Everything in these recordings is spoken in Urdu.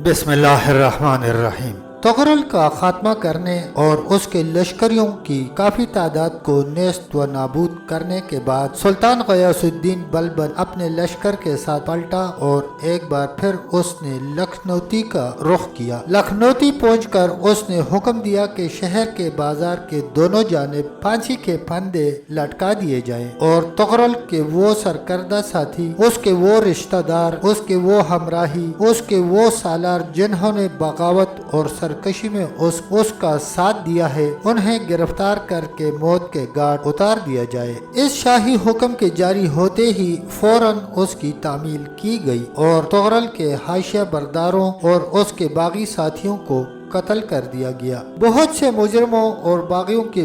بسم اللہ الرحمن الرحیم۔ تغرل کا خاتمہ کرنے اور اس کے لشکریوں کی کافی تعداد کو نیست و نابود کرنے کے بعد سلطان غیاث الدین بلبن اپنے لشکر کے ساتھ پلٹا اور ایک بار پھر اس نے لکھنوتی کا رخ کیا۔ لکھنوتی پہنچ کر اس نے حکم دیا کہ شہر کے بازار کے دونوں جانب پھانسی کے پھندے لٹکا دیے جائیں اور تغرل کے وہ سرکردہ ساتھی، اس کے وہ رشتہ دار، اس کے وہ ہمراہی، اس کے وہ سالار جنہوں نے بغاوت اور سرکشی میں اس کا ساتھ دیا ہے، انہیں گرفتار کر کے موت کے گھاٹ اتار دیا جائے۔ اس شاہی حکم کے جاری ہوتے ہی فوراً اس کی تعمیل کی گئی اور تغرل کے حاشیہ برداروں اور اس کے باغی ساتھیوں کو قتل کر دیا گیا۔ بہت سے مجرموں اور باغیوں کے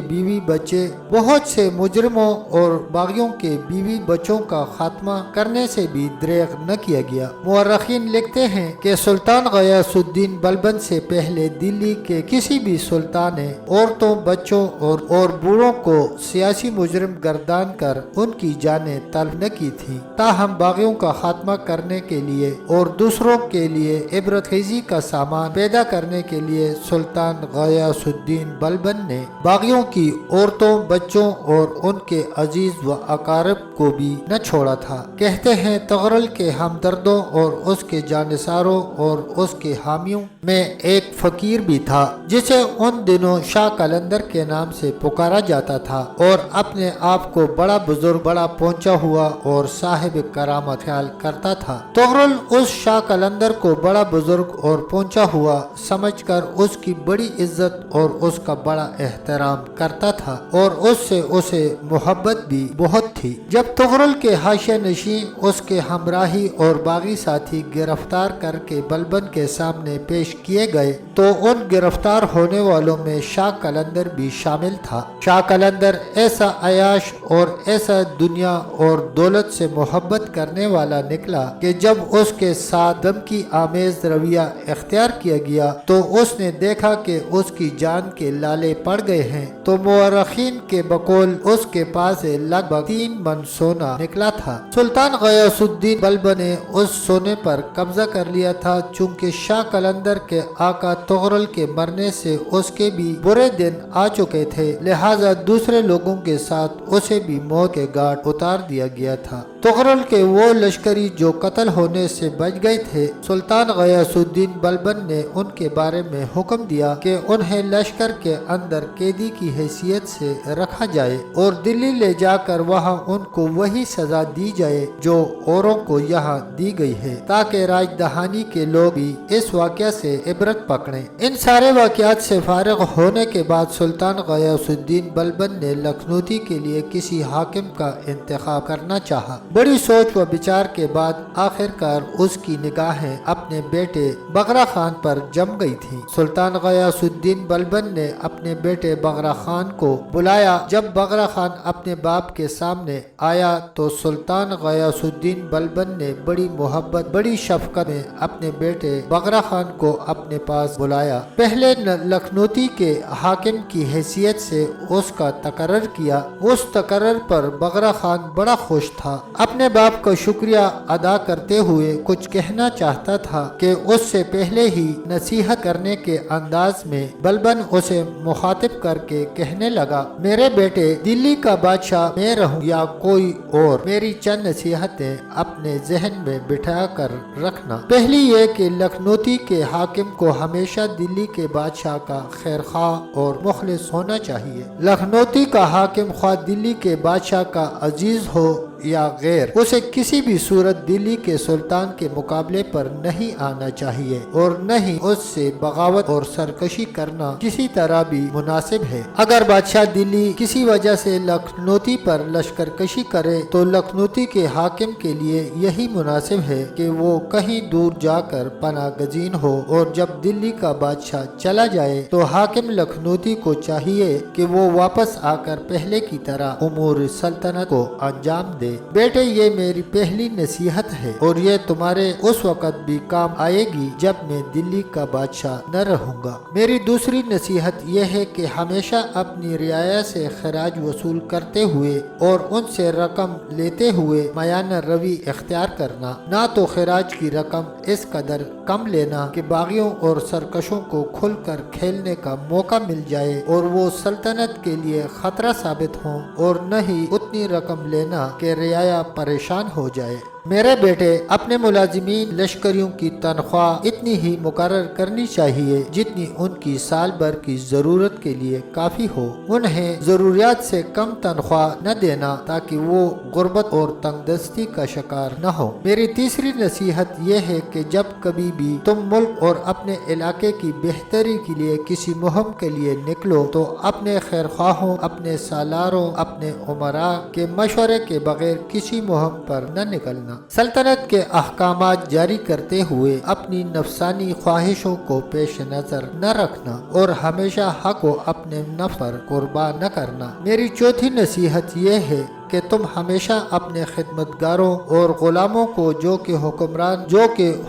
بیوی بچوں کا خاتمہ کرنے سے بھی دریغ نہ کیا گیا۔ مورخین لکھتے ہیں کہ سلطان غیاث الدین بلبن سے پہلے دلی کے کسی بھی سلطان نے عورتوں، بچوں اور بوڑھوں کو سیاسی مجرم گردان کر ان کی جانیں طلب نہ کی تھی۔ تاہم باغیوں کا خاتمہ کرنے کے لیے اور دوسروں کے لیے عبرت خیزی کا سامان پیدا کرنے کے لیے سلطان غیاث الدین بلبن نے باغیوں کی عورتوں، بچوں اور ان کے عزیز و اقارب کو بھی نہ چھوڑا تھا۔ کہتے ہیں تغرل کے ہمدردوں اور اس کے جانثاروں اور اس کے حامیوں میں ایک فقیر بھی تھا جسے ان دنوں شاہ قلندر کے نام سے پکارا جاتا تھا اور اپنے آپ کو بڑا بزرگ، بڑا پہنچا ہوا اور صاحب کرامت خیال کرتا تھا۔ تغرل اس شاہ قلندر کو بڑا بزرگ اور پہنچا ہوا سمجھ کر اس کی بڑی عزت اور اس کا بڑا احترام کرتا تھا اور اس سے اسے محبت بھی بہت تھی۔ جب تغرل کے حاشیہ نشین اس کے ہمراہی اور باغی ساتھی گرفتار کر کے بلبن کے سامنے پیش کیے گئے تو ان گرفتار ہونے والوں میں شاہ قلندر بھی شامل تھا۔ شاہ قلندر ایسا عیاش اور ایسا دنیا اور دولت سے محبت کرنے والا نکلا کہ جب اس کے ساتھ دھمکی آمیز رویہ اختیار کیا گیا تو اس نے دیکھا کہ اس کی جان کے لالے پڑ گئے ہیں، تو مورخین کے بقول اس کے پاس لگ بھگ 3 من سونا نکلا تھا۔ سلطان غیاث الدین بلبن نے اس سونے پر قبضہ کر لیا تھا۔ چونکہ شاہ قلندر کے آقا تغرل کے مرنے سے اس کے بھی برے دن آ چکے تھے، لہذا دوسرے لوگوں کے ساتھ اسے بھی موت کے گھاٹ اتار دیا گیا تھا۔ تغرل کے وہ لشکری جو قتل ہونے سے بچ گئے تھے، سلطان غیاث الدین بلبن نے ان کے بارے میں حکم دیا کہ انہیں لشکر کے اندر قیدی کی حیثیت سے رکھا جائے اور دلی لے جا کر وہاں ان کو وہی سزا دی جائے جو اوروں کو یہاں دی گئی ہے، تاکہ راج دہانی کے لوگ بھی اس واقعہ سے عبرت پکڑیں۔ ان سارے واقعات سے فارغ ہونے کے بعد سلطان غیاث الدین بلبن نے لکھنوتی کے لیے کسی حاکم کا انتخاب کرنا چاہا۔ بڑی سوچ و بچار کے بعد آخر کار اس کی نگاہیں اپنے بیٹے بغرا خان پر جم گئی تھی۔ سلطان غیاث الدین بلبن نے اپنے بیٹے بغرا خان کو بلایا۔ جب بغرا خان اپنے باپ کے سامنے آیا تو سلطان غیاث الدین بلبن نے بڑی محبت، بڑی شفقت میں اپنے بیٹے بغرا خان کو اپنے پاس بلایا۔ پہلے لکھنوتی کے حاکم کی حیثیت سے اس کا تقرر کیا۔ اس تقرر پر بغرا خان بڑا خوش تھا۔ اپنے باپ کا شکریہ ادا کرتے ہوئے کچھ کہنا چاہتا تھا کہ اس سے پہلے ہی نصیحت کرنے کے انداز میں بلبن اسے مخاطب کر کے کہنے لگا، میرے بیٹے، دلی کا بادشاہ میں رہوں یا کوئی اور، میری چند نصیحتیں اپنے ذہن میں بٹھا کر رکھنا۔ پہلی یہ کہ لکھنوتی کے حاکم کو ہمیشہ دلی کے بادشاہ کا خیرخواہ اور مخلص ہونا چاہیے۔ لکھنوتی کا حاکم خواہ دلی کے بادشاہ کا عزیز ہو یا غیر، اسے کسی بھی صورت دلی کے سلطان کے مقابلے پر نہیں آنا چاہیے اور نہ ہی اس سے بغاوت اور سرکشی کرنا کسی طرح بھی مناسب ہے۔ اگر بادشاہ دلی کسی وجہ سے لکھنوتی پر لشکر کشی کرے تو لکھنوتی کے حاکم کے لیے یہی مناسب ہے کہ وہ کہیں دور جا کر پناہ گزین ہو، اور جب دلی کا بادشاہ چلا جائے تو حاکم لکھنوتی کو چاہیے کہ وہ واپس آ کر پہلے کی طرح امور سلطنت کو انجام دے۔ دے۔ بیٹے یہ میری پہلی نصیحت ہے اور یہ تمہارے اس وقت بھی کام آئے گی جب میں دلی کا بادشاہ نہ رہوں گا۔ میری دوسری نصیحت یہ ہے کہ ہمیشہ اپنی رعایا سے خراج وصول کرتے ہوئے اور ان سے رقم لیتے ہوئے میانہ روی اختیار کرنا، نہ تو خراج کی رقم اس قدر کم لینا کہ باغیوں اور سرکشوں کو کھل کر کھیلنے کا موقع مل جائے اور وہ سلطنت کے لیے خطرہ ثابت ہوں، اور نہ ہی اتنی رقم لینا کہ رعایا پریشان ہو جائے۔ میرے بیٹے، اپنے ملازمین لشکریوں کی تنخواہ اتنی ہی مقرر کرنی چاہیے جتنی ان کی سال بھر کی ضرورت کے لیے کافی ہو۔ انہیں ضروریات سے کم تنخواہ نہ دینا تاکہ وہ غربت اور تنگ دستی کا شکار نہ ہو۔ میری تیسری نصیحت یہ ہے کہ جب کبھی بھی تم ملک اور اپنے علاقے کی بہتری کے لیے کسی مہم کے لیے نکلو تو اپنے خیر خواہوں، اپنے سالاروں، اپنے امراء کے مشورے کے بغیر کسی مہم پر نہ نکلنا۔ سلطنت کے احکامات جاری کرتے ہوئے اپنی نفسانی خواہشوں کو پیش نظر نہ رکھنا اور ہمیشہ حق کو اپنے نفس پر قربان نہ کرنا۔ میری چوتھی نصیحت یہ ہے کہ تم ہمیشہ اپنے خدمتگاروں اور غلاموں کو جو کہ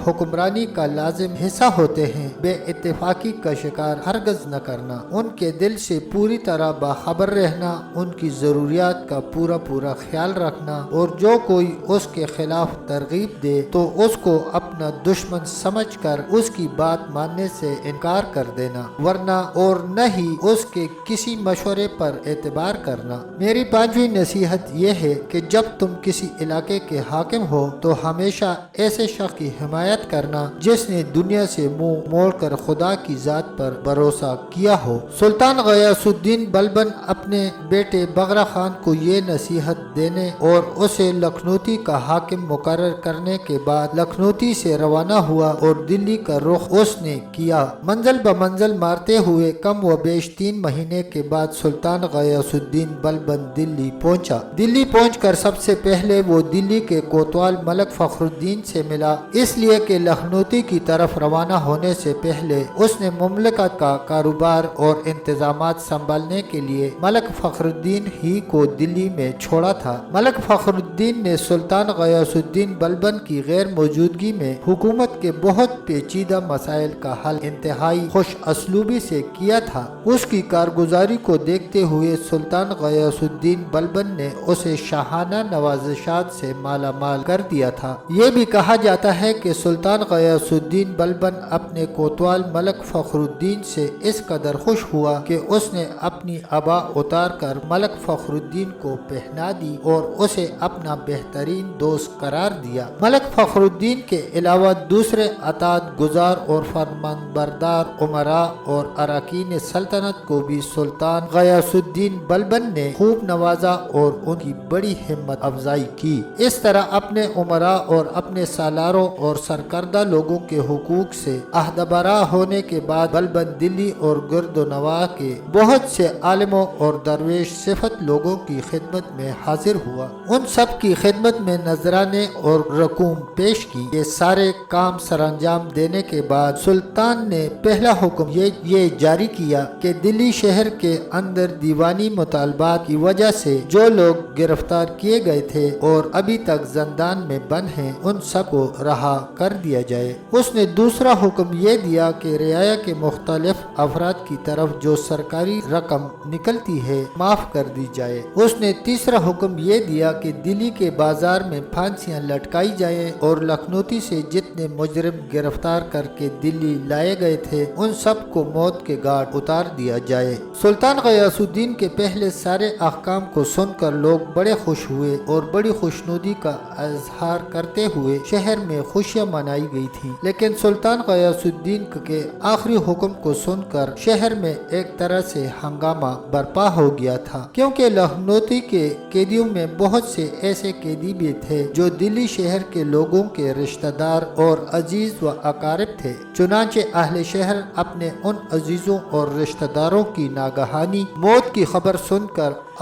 حکمرانی کا لازم حصہ ہوتے ہیں بے اتفاقی کا شکار ہرگز نہ کرنا۔ ان کے دل سے پوری طرح باخبر رہنا، ان کی ضروریات کا پورا خیال رکھنا، اور جو کوئی اس کے خلاف ترغیب دے تو اس کو اپنا دشمن سمجھ کر اس کی بات ماننے سے انکار کر دینا، ورنہ اور نہ ہی اس کے کسی مشورے پر اعتبار کرنا۔ میری پانچویں نصیحت یہ ہے کہ جب تم کسی علاقے کے حاکم ہو تو ہمیشہ ایسے شخص کی حمایت کرنا جس نے دنیا سے منہ موڑ کر خدا کی ذات پر بھروسہ کیا ہو۔ سلطان غیاث الدین بلبن اپنے بیٹے بغرا خان کو یہ نصیحت دینے اور اسے لکھنوتی کا حاکم مقرر کرنے کے بعد لکھنوتی سے روانہ ہوا اور دلی کا رخ اس نے کیا۔ منزل بمنزل مارتے ہوئے کم و بیش 3 مہینے کے بعد سلطان غیاث الدین بلبن دلی پہنچا۔ دلی پہنچ کر سب سے پہلے وہ دلی کے کوتوال ملک فخر الدین سے ملا، اس لیے کہ لکھنوتی کی طرف روانہ ہونے سے پہلے اس نے مملکت کا کاروبار اور انتظامات سنبھالنے کے لیے ملک فخر الدین ہی کو دلی میں چھوڑا تھا۔ ملک فخر الدین نے سلطان غیاث الدین بلبن کی غیر موجودگی میں حکومت کے بہت پیچیدہ مسائل کا حل انتہائی خوش اسلوبی سے کیا تھا۔ اس کی کارگزاری کو دیکھتے ہوئے سلطان غیاث الدین بلبن نے اسے شاہانہ نوازشات سے مالا مال کر دیا تھا۔ یہ بھی کہا جاتا ہے کہ سلطان غیاث الدین بلبن اپنے کوتوال ملک فخر الدین سے اس قدر خوش ہوا کہ اس نے اپنی عبا اتار کر ملک فخر الدین کو پہنا دی اور اسے اپنا بہترین دوست قرار دیا۔ ملک فخر الدین کے علاوہ دوسرے اطاعت گزار اور فرمانبردار امراء اور اراکین سلطنت کو بھی سلطان غیاث الدین بلبن نے خوب نوازا اور ان کی بڑی ہمت افزائی کی۔ اس طرح اپنے امراء اور اپنے سالاروں اور سرکردہ لوگوں کے حقوق سے عہد برا ہونے کے بعد بلبن دلی اور گرد و نواح کے بہت سے عالموں اور درویش صفت لوگوں کی خدمت میں حاضر ہوا۔ ان سب کی خدمت میں نذرانے اور رقوم پیش کی۔ یہ سارے کام سر انجام دینے کے بعد سلطان نے پہلا حکم یہ جاری کیا کہ دلی شہر کے اندر دیوانی مطالبات کی وجہ سے جو لوگ گرفتار کیے گئے تھے اور ابھی تک زندان میں بند ہیں ان سب کو رہا کر دیا جائے۔ اس نے دوسرا حکم یہ دیا کہ رعایا کے مختلف افراد کی طرف جو سرکاری رقم نکلتی ہے معاف کر دی جائے۔ اس نے تیسرا حکم یہ دیا کہ دلی کے بازار میں پھانسیاں لٹکائی جائیں اور لکھنوتی سے جتنے مجرم گرفتار کر کے دلی لائے گئے تھے ان سب کو موت کے گھاٹ اتار دیا جائے۔ سلطان غیاث الدین کے پہلے سارے احکام کو سن کر لوگ بڑے خوش ہوئے اور بڑی خوشنودی کا اظہار کرتے ہوئے شہر میں خوشیاں منائی گئی تھیں، لیکن سلطان غیاث الدین کے آخری حکم کو سن کر شہر میں ایک طرح سے ہنگامہ برپا ہو گیا تھا، کیونکہ لکھنوتی کے قیدیوں میں بہت سے ایسے قیدی بھی تھے جو دلی شہر کے لوگوں کے رشتہ دار اور عزیز و اقارب تھے۔ چنانچہ اہل شہر اپنے ان عزیزوں اور رشتہ داروں کی ناگہانی موت کی خبر سن کر